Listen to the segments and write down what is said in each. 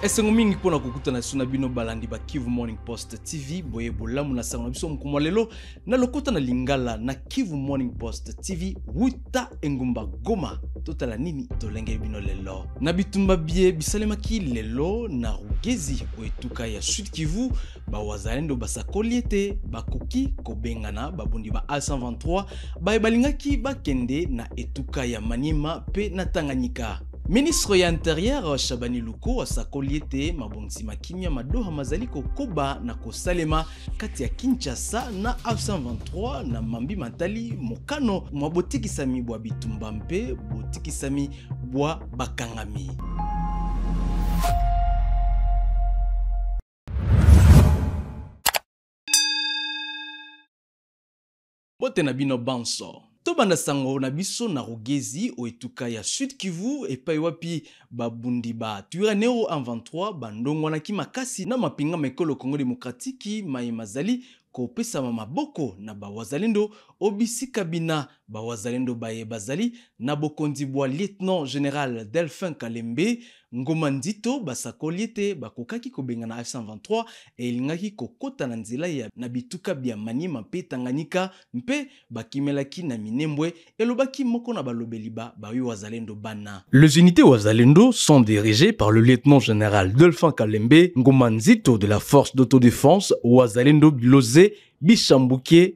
Esengo mingi pona kokutana suna bino balandi ba Kivu Morning Post TV boye bolamu na sango na biso mkumwa lelo na lokota na lingala na Kivu Morning Post TV wuta engumba Goma totala nini tolenge bino lelo na bitumba bie bisalemaki lelo na Rugezi oetuka ya Sud Kivu ba wazalendo basakoliete bakoki kobengana babundi ba A123 ba balingaki bakende na etuka ya Maniema pe na Tanganyika. Ministre ya Intérieur Shabani Luko asakoliete mabongisi makimya madoha mazali kokoba na kosalema kati ya Kinshasa na A123 na mambi matali mokano mwabotikisami bwa bitumba mpe botikisami bwa bakangami. Bote na bino banso. Tobanda sango na biso na Rugezi oetuka ya Sud Kivu epai wapi babundi ba Twirwaneho M23 bandongo na kimakasi na mapinga mekolo Congo Demokratiki mazali kopesa maboko na bawazalendo obisika bina bawazalendo baye bazali na bokonzi bwa Lieutenant Général Delphin Kalembe ngoma ndito basakoliete bakokaki kobenga na F123 elingaki kokota na nzela ya na bituka bya Maniema mpe Tanganyika mpe bakimelaki na Minembwe elobaki moko na balobeli ba wazalendo bana. Les unités wazalendo sont dirigées par le lieutenant général Delphin Kalembe ngoma ndito de la force d'autodéfense wazalendo Bilozé Bichambuke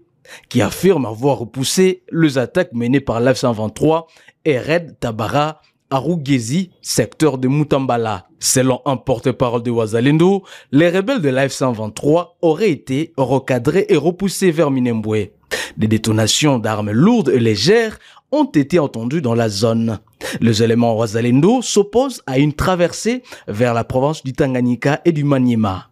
qui affirme avoir repoussé les attaques menées par l'F-123 et Red Tabara à Rugezi, secteur de Mutambala. Selon un porte-parole de Wazalendo, les rebelles de l'F-123 auraient été recadrés et repoussés vers Minembwe. Des détonations d'armes lourdes et légères ont été entendues dans la zone. Les éléments Wazalendo s'opposent à une traversée vers la province du Tanganyika et du Maniema.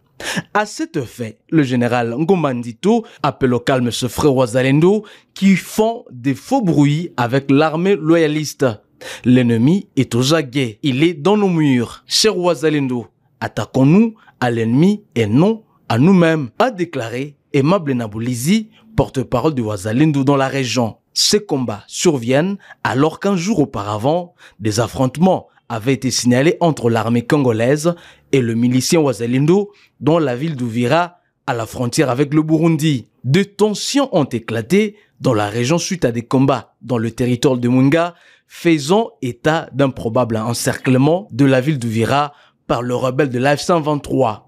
À cet effet, le général Ngomandito appelle au calme ce frère Wazalendo qui font des faux bruits avec l'armée loyaliste. L'ennemi est aux aguets, il est dans nos murs. Cher Wazalendo, attaquons-nous à l'ennemi et non à nous-mêmes, a déclaré Aimable Naboulizi, porte-parole de Wazalendo dans la région. Ces combats surviennent alors qu'un jour auparavant, des affrontements avaient été signalés entre l'armée congolaise et le milicien Wazalendo dans la ville d'Uvira à la frontière avec le Burundi. Des tensions ont éclaté dans la région suite à des combats dans le territoire de Munga, faisant état d'un probable encerclement de la ville d'Uvira par le rebelle de l'F-123.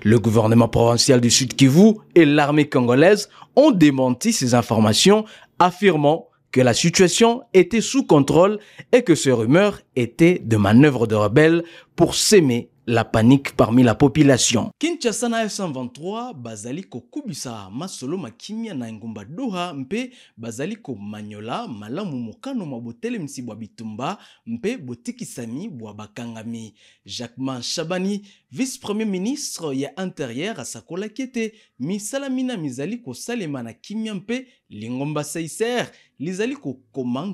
Le gouvernement provincial du Sud Kivu et l'armée congolaise ont démenti ces informations, affirmant que la situation était sous contrôle et que ces rumeurs étaient de manœuvres de rebelles pour s'aimer la panique parmi la population. Kinshasa na F123 bazali ko kubisa masolo makimia na ngumba Doha mpe bazali ko manyola malamu mokano mabotele msibwa bitumba mpe botikisami bwa bakangami. Jacquemin Shabani, vice-premier ministre ya intérieur asakola kete misalamina mizali ko salema na kimia mpe lingomba seiser lizali ko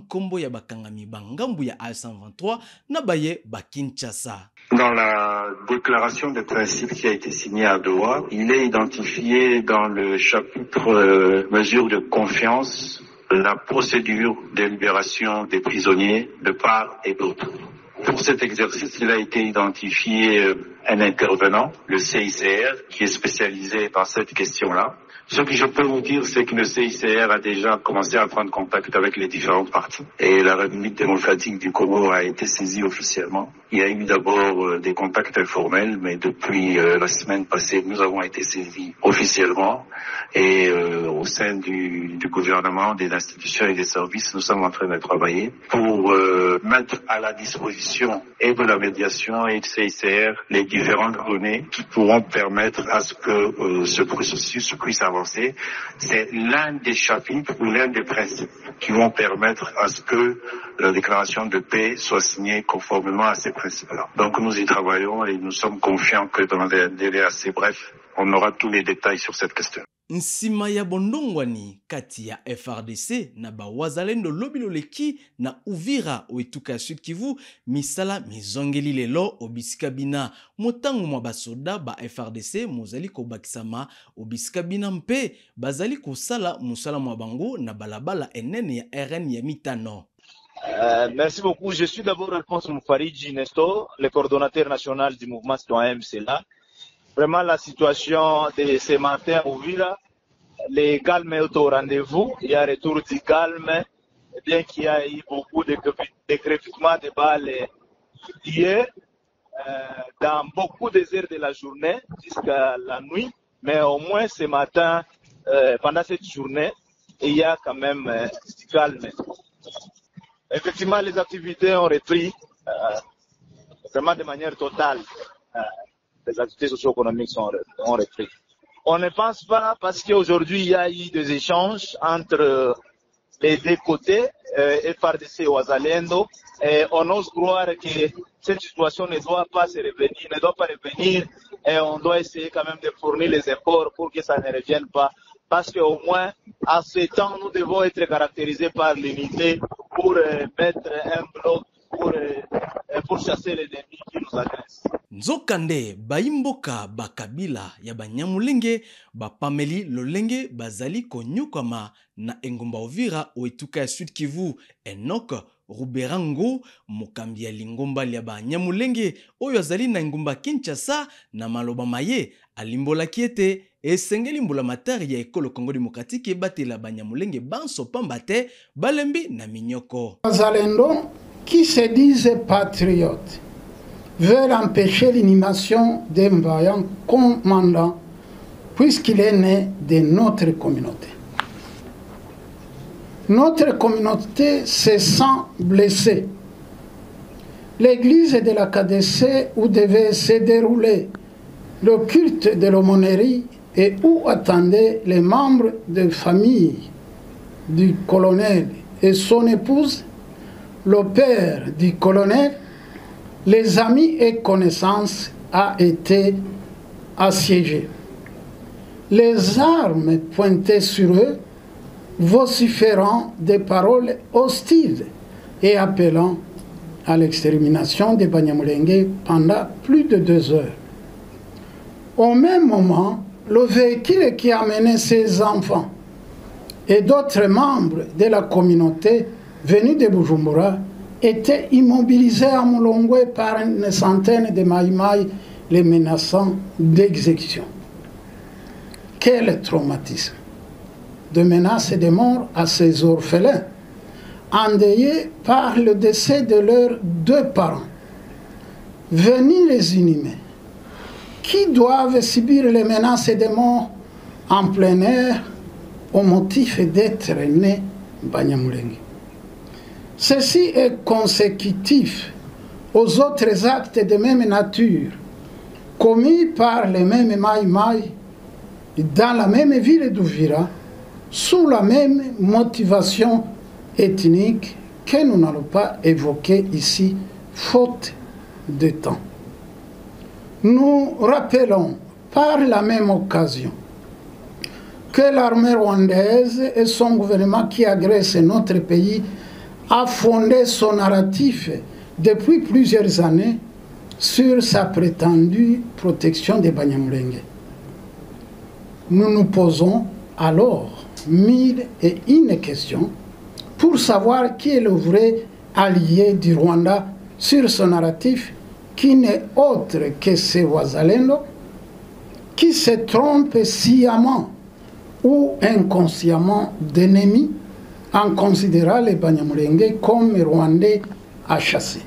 kombo ya bakangami bangambu ya A123 na baye ba Kinshasa. Dans la déclaration de principe qui a été signée à Doha, il est identifié dans le chapitre mesures de confiance la procédure de libération des prisonniers de part et d'autre. Pour cet exercice, il a été identifié un intervenant, le CICR, qui est spécialisé dans cette question-là. Ce que je peux vous dire, c'est que le CICR a déjà commencé à prendre contact avec les différentes parties. Et la République démocratique du Congo a été saisie officiellement. Il y a eu d'abord des contacts informels, mais depuis la semaine passée, nous avons été saisis officiellement. Et au sein du gouvernement, des institutions et des services, nous sommes en train de travailler pour mettre à la disposition et de la médiation et du CICR les différentes données qui pourront permettre à ce que ce processus puisse avancer. C'est l'un des chapitres ou l'un des principes qui vont permettre à ce que la déclaration de paix soit signée conformément à ces principes-là. Donc nous y travaillons et nous sommes confiants que dans un délai assez bref, on aura tous les détails sur cette question. Nsima ya bondongwani kati ya FRDC na bawazalendo lobiloleki na Uvira oetuka Sud Kivu misala mizongeli lelo obisika bina motango mwa basoda ba FRDC mozali kobakisama obisika bina mpe bazali kosala musala mwa bango na balabala enene ya RN ya mitano. Merci beaucoup. Je suis d'abord Alphonse Moufaridji Nestor, le coordonnateur national du mouvement citoyen MCLA. Vraiment, la situation de ce matin au Villa, le calme est au rendez-vous. Il y a retour du calme, bien qu'il y ait eu beaucoup de crépitements de balles hier, dans beaucoup des heures de la journée jusqu'à la nuit. Mais au moins ce matin, pendant cette journée, il y a quand même du calme. Effectivement, les activités ont repris vraiment de manière totale. Les activités socio-économiques ont repris. On ne pense pas parce qu'aujourd'hui, il y a eu des échanges entre les deux côtés, FARDC et Wazalendo, et on ose croire que cette situation ne doit pas revenir, et on doit essayer quand même de fournir les efforts pour que ça ne revienne pas. Parce qu'au moins, à ce temps, nous devons être caractérisés par l'unité pour mettre un bloc, pour chasser les ennemis qui nous agressent. Nzokande baimboka bakabila ya Banyamulenge bapameli lolenge bazali konyukama na engumba Uvira oetuka ya Sud Kivu. Enoch Ruberango mokambi ya lingomba ya Banyamulenge oyo azali na engumba Kinshasa na maloba maye alimbola kiete esengeli mbula matari ya ekolo Congo Démocratique ebatela Banyamulenge banso pamba te balembi na minyoko. Wazalendo qui se disent patriotes veulent empêcher l'inhumation d'un vaillant commandant puisqu'il est né de notre communauté. Notre communauté se sent blessée. L'église de la KDC où devait se dérouler le culte de l'aumônerie et où attendaient les membres de famille du colonel et son épouse, le père du colonel, les amis et connaissances a été assiégé. Les armes pointées sur eux, vociférant des paroles hostiles et appelant à l'extermination des Banyamulenge pendant plus de 2 heures. Au même moment, le véhicule qui amenait ses enfants et d'autres membres de la communauté venus de Bujumbura était immobilisé à Mulongwe par une centaine de Maïmaï, les menaçant d'exécution. Quel traumatisme! De menaces et de mort à ces orphelins, endeuillés par le décès de leurs 2 parents, venus les inhumer, qui doivent subir les menaces et de mort en plein air au motif d'être nés Banyamulenge. Ceci est consécutif aux autres actes de même nature commis par les mêmes Maïmaï dans la même ville d'Uvira sous la même motivation ethnique que nous n'allons pas évoquer ici, faute de temps. Nous rappelons par la même occasion que l'armée rwandaise et son gouvernement qui agresse notre pays a fondé son narratif depuis plusieurs années sur sa prétendue protection des Banyamulenge. Nous nous posons alors 1001 questions pour savoir qui est le vrai allié du Rwanda sur ce narratif qui n'est autre que ces Wazalendo qui se trompent sciemment ou inconsciemment d'ennemis en considérant les Banyamulenge comme Rwandais à chasser.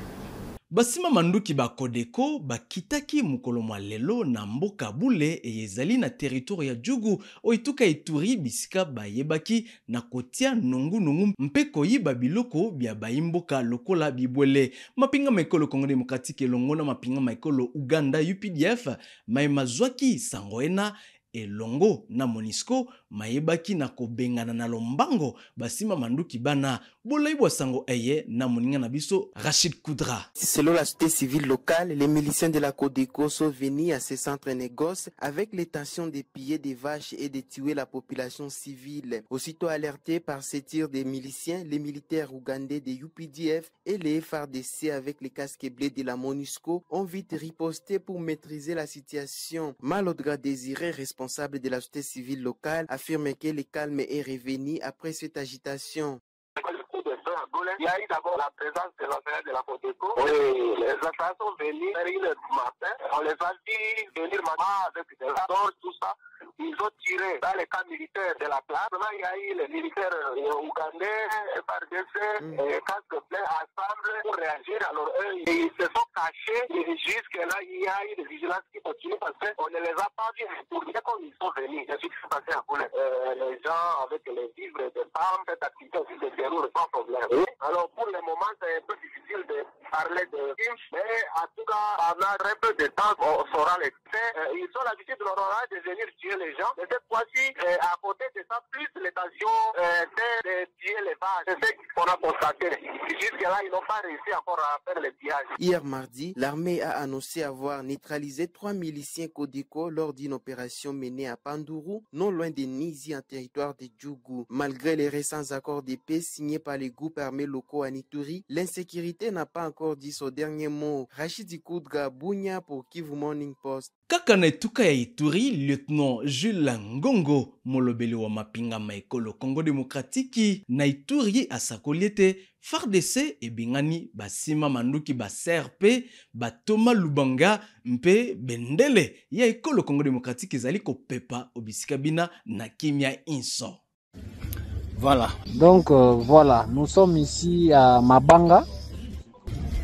Basima manduki ba Kodeko bakitaki mukolo mwa lelo na mboka bule ezali na territoire ya Djugu oituka Ituri bisika bayebaki na kotia nungu mpe koyiba biloko bya bayimboka lokola bibwele. Mapinga maekolo Congo Démocratique elongo na mapinga maekolo Uganda UPDF maemazwaki sangoena elongo na Monisco mayebaki na kobengana na lombango basima manduki bana bolaibwa sango eye na moninga na biso Rachid Koudra. Selon la société civile locale, les miliciens de la Codeco sont venus à ce centre négoce avec l'intention de piller des vaches et de tuer la population civile. Aussitôt alertés par ces tirs des miliciens, les militaires ougandais de UPDF et les FARDC avec les casques bleus de la MONUSCO ont vite riposté pour maîtriser la situation. Malodra Désiré, responsable de la société civile locale, affirme que le calme est revenu après cette agitation. à Goulet, il y a eu d'abord la présence de l'enseignant de la Codeco. Et les enseignants sont venus vers 1h du matin. On les a dit venir avec des radars, tout ça. Ils ont tiré dans les camps militaires de la place. Maintenant, il y a eu les militaires ougandais, FARDC, casque plein ensemble pour réagir. Alors eux, ils se sont cachés. Et jusque-là, il y a eu des vigilances qui continuent parce qu'on ne les a pas vus retourner comme ils sont venus. C'est ce qui s'est passé à Goulet. Les gens avec les vivres et des femmes, cette activité aussi se déroule sans problème. Alors pour le moment, c'est un peu difficile de parler de films, mais en tout cas, pendant très peu de temps, on saura les faits. Ils ont l'habitude de venir tuer les gens, mais cette fois-ci, à côté de ça, plus l'étation de tuer les vaches. C'est ce qu'on a constaté. Jusque-là, ils n'ont pas réussi encore à faire les pillages. Hier mardi, l'armée a annoncé avoir neutralisé 3 miliciens Codeco lors d'une opération menée à Pandourou, non loin de Nizi, en territoire de Djougou. Malgré les récents accords de paix signés par les groupes armés locaux à Ituri, l'insécurité n'a pas encore dit son dernier mot. Rachid Koudga Bounia pour Kivu Morning Post. Kaka na etuka ya Ituri, lieutenant Jules Ngongo molobeli wa mapinga maekolo Congo Démocratique na Ituri asakoli ete FARDC ebingani basima manduki ba CRP batoma Lubanga mpe bendele ya ekolo Congo Démocratique ezali kopepa obisika bina na kimia inso. Voilà, donc voilà, nous sommes ici à Mabanga,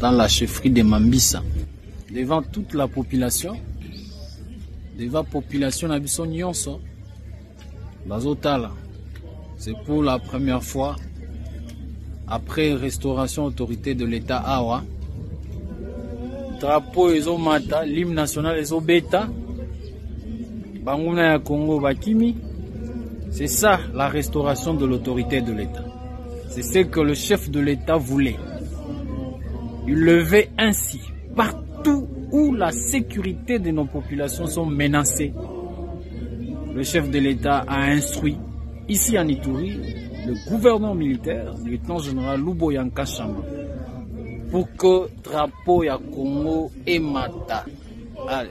dans la chefferie de Mambisa, devant toute la population. Devant la population d'Abisson Nyonso, Bazotala. C'est pour la première fois, après restauration autorité de l'État Awa, drapeau Ezomata, l'hymne national Ezobeta, Banguna ya Congo Bakimi. C'est ça la restauration de l'autorité de l'État. C'est ce que le chef de l'État voulait. Il le veut ainsi, partout où la sécurité de nos populations sont menacées. Le chef de l'État a instruit, ici en Ituri, le gouverneur militaire, le lieutenant-général Lubo Yanka Chama, pour que drapeau ya Congo et Mata. Allez.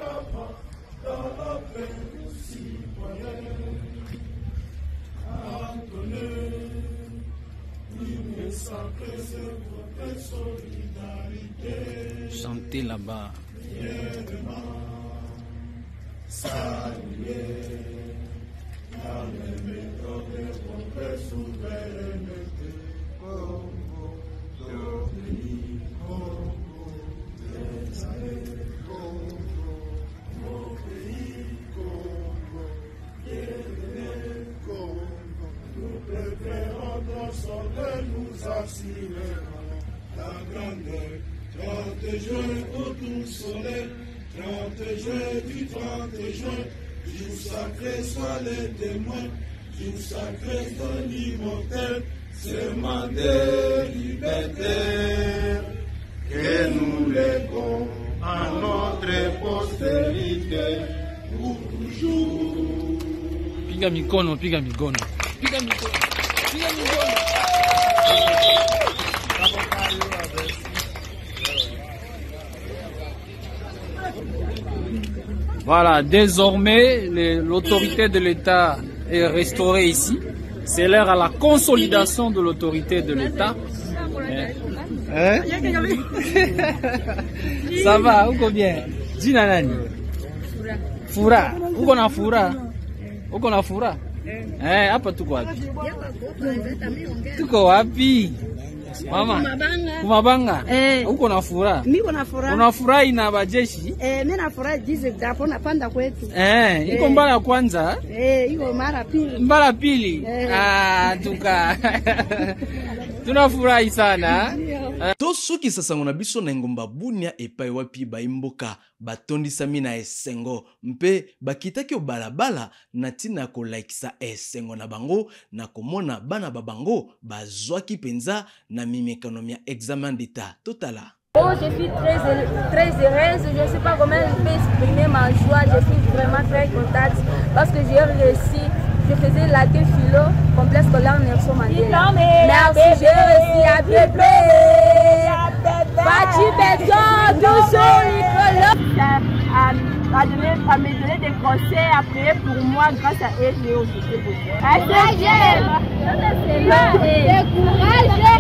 Chantez là-bas. La grandeur, 30 juin, autour soleil, 30 juin du 30 juin, jour sacré soit les témoins, jour sacré soit l'immortel, serment de liberté, que nous léguons à notre postérité pour toujours. Piga mikono, piga mikono, piga mikono, piga mikono. Voilà, désormais, l'autorité de l'État est restaurée ici. C'est l'heure à la consolidation de l'autorité de l'État. Ça va, ou combien? Jina nani? Fura. Uko na fura? Uko na fura? Hapa tuko wapi? Tuko wapi? Mama, kumabanga. Uko na furaha? Mimi na furaha. Unafurahi na bajeshi? Mimi na furaha jize japo napanda kwetu. Iko mbara ya kwanza? Iko mara pili. Mbara pili. Tuka. Tunafurahi sana. To soki sasango na biso na ngomba bunia epai wapi baimboka batondisami na esengo mpe bakitaki obalabala na tina ko laikisa esengo na bango na komona bana babango bazwaki penza na mimekanomia examen d'état totala. Oh, je suis très heureuse, je ne sais pas comment je peux exprimer ma joie, je suis vraiment très contente parce que j'ai réussi. Je faisais la philo, complexe scolaire Nelson Mandela. Merci, j'ai réussi à bébé. Bati béton, tout sur l'école. À me donner des conseils, à prier pour moi grâce à eux, j'ai aujourd'hui. Découragez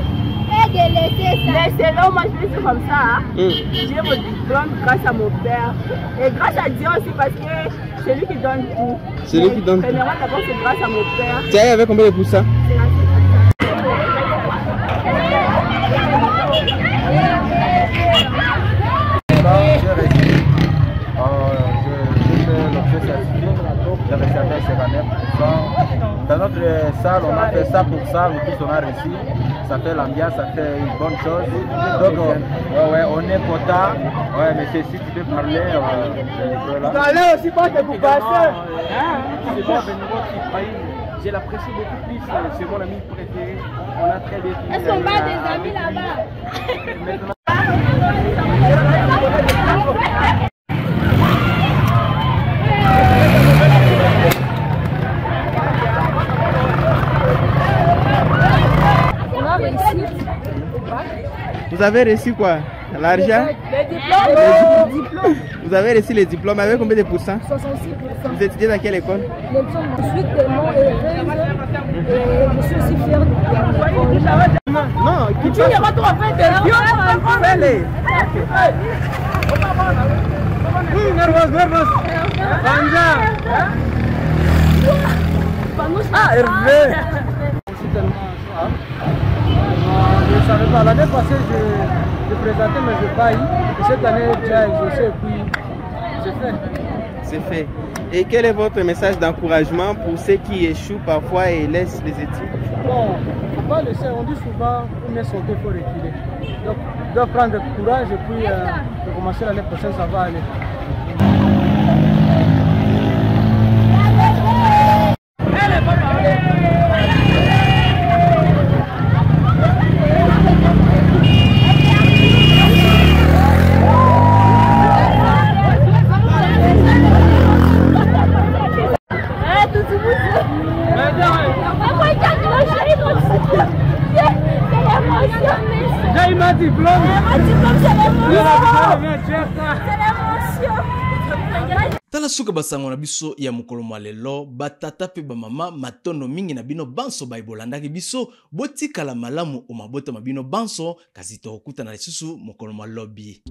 Mais c'est là, moi je vais dire comme ça. Hein. J'ai mon diplôme grâce à mon père. Et grâce à Dieu aussi parce que c'est lui qui donne tout. C'est lui qui donne tout. Premièrement, d'abord, c'est grâce à mon père. Tu as avec combien de poussins? Dans notre salle, on a fait ça pour ça, nous tous on a réussi. Ça fait l'ambiance, ça fait une bonne chose. Donc, on est content. Ouais, mais si tu peux parler, allez aussi pas que vous passez. C'est bon, j'ai l'apprécié beaucoup plus. C'est mon ami préféré. On a très bien fini. Est-ce qu'on bat des amis là-bas? Vous avez reçu quoi? L'argent? Les diplômes. Vous avez reçu les diplômes avec combien de pourcents? 66%. Vous étudiez dans quelle école? Ensuite, tellement heureuse et je suis aussi fière de Non, tu ne retrouves pas de fais-les. Nervous. Ah, Hervé. Je ne savais pas. L'année passée, je présentais mes épailles. Cette année, j'ai exaucé et puis j'ai fait. C'est fait. Et quel est votre message d'encouragement pour ceux qui échouent parfois et laissent les études? Bon, il ne faut pas laisser. On dit souvent, pour mieux sauter, il faut reculer. Donc, je dois prendre courage et puis recommencer l'année prochaine, ça va aller. J'ai ma diplôme. tala suka basango na biso ya mokolo mwa lelo batata pe bamama matondo mingi na bino banso bayibolandaki biso botikala malamu o mabota mabino banso kasi tokutana lisusu mokolo mwa lobi.